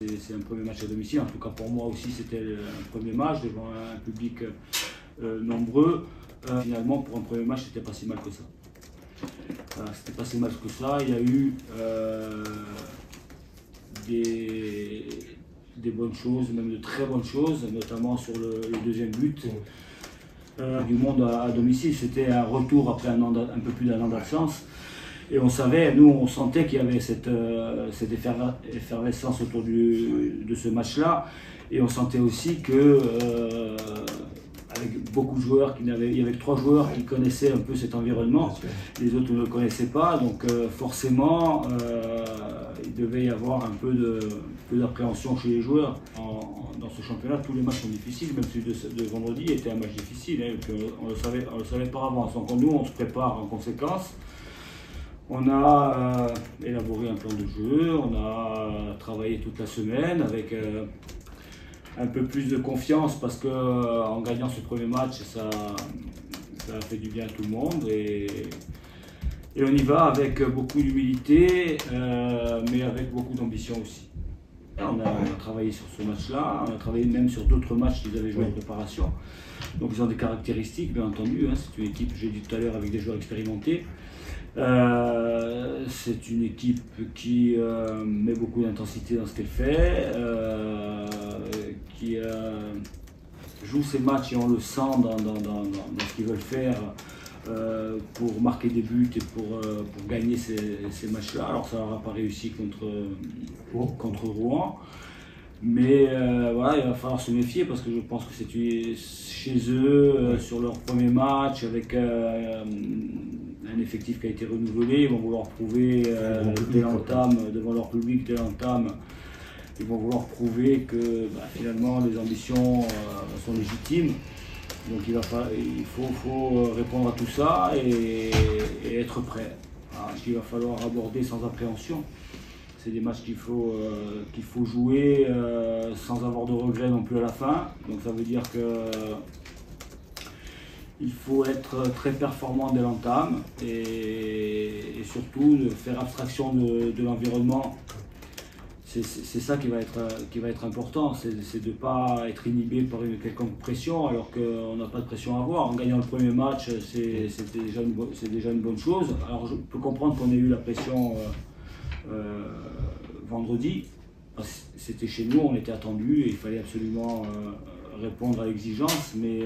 C'est un premier match à domicile, en tout cas pour moi aussi c'était un premier match devant un public nombreux. Finalement pour un premier match c'était pas si mal que ça. C'était pas si mal que ça, il y a eu des bonnes choses, même de très bonnes choses, notamment sur le deuxième but du Monde à domicile. C'était un retour après un peu plus d'1 an d'absence. Et on savait, nous on sentait qu'il y avait cette effervescence autour de ce match-là. Et on sentait aussi que, avec beaucoup de joueurs, il y avait 3 joueurs qui connaissaient un peu cet environnement. Les autres ne le connaissaient pas, donc forcément il devait y avoir un peu d'appréhension chez les joueurs. Dans ce championnat, tous les matchs sont difficiles, même celui de vendredi était un match difficile, hein, et puis on le savait par avance. Donc nous on se prépare en conséquence. On a élaboré un plan de jeu, on a travaillé toute la semaine avec un peu plus de confiance parce qu'en gagnant ce premier match, ça a fait du bien à tout le monde. Et on y va avec beaucoup d'humilité, mais avec beaucoup d'ambition aussi. On a travaillé sur ce match-là, on a travaillé même sur d'autres matchs qu'ils avaient joués en préparation. Donc ils ont des caractéristiques, bien entendu. Hein. C'est une équipe, j'ai dit tout à l'heure, avec des joueurs expérimentés. C'est une équipe qui met beaucoup d'intensité dans ce qu'elle fait, qui joue ses matchs et on le sent dans ce qu'ils veulent faire pour marquer des buts et pour gagner ces matchs-là. Alors ça n'aura pas réussi contre Rouen. Mais voilà, il va falloir se méfier parce que je pense que c'est chez eux, sur leur premier match, avec un effectif qui a été renouvelé. Ils vont vouloir prouver dès l'entame, devant leur public, dès l'entame, ils vont vouloir prouver que finalement les ambitions sont légitimes. Donc il faut répondre à tout ça et être prêt. Il va falloir aborder sans appréhension. C'est des matchs qu'il faut jouer sans avoir de regrets non plus à la fin. Donc ça veut dire qu'il faut être très performant dès l'entame et surtout de faire abstraction de l'environnement. C'est ça qui va être important, c'est de ne pas être inhibé par une quelconque pression alors qu'on n'a pas de pression à avoir. En gagnant le premier match, c'est déjà une bonne chose. Alors je peux comprendre qu'on ait eu la pression vendredi, c'était chez nous, on était attendu et il fallait absolument répondre à l'exigence, mais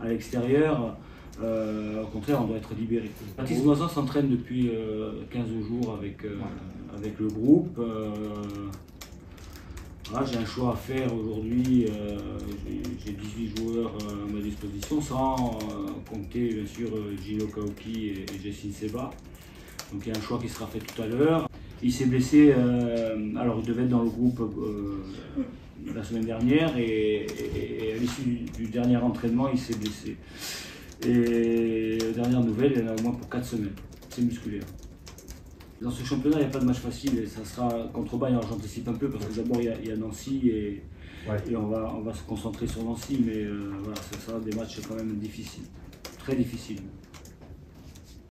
à l'extérieur, au contraire, on doit être libéré. Baptiste Noison s'entraîne depuis 15 jours avec le groupe. Voilà, j'ai un choix à faire aujourd'hui, j'ai 18 joueurs à ma disposition, sans compter bien sûr Gino Kauki et Jessin Seba. Donc il y a un choix qui sera fait tout à l'heure. Il s'est blessé, alors il devait être dans le groupe la semaine dernière et à l'issue du dernier entraînement, il s'est blessé. Et dernière nouvelle, il y en a au moins pour 4 semaines. C'est musculaire. Dans ce championnat, il n'y a pas de match facile et ça sera contre Bayern. J'anticipe un peu parce que d'abord il y a Nancy et on va se concentrer sur Nancy, mais voilà, ça sera des matchs quand même difficiles, très difficiles.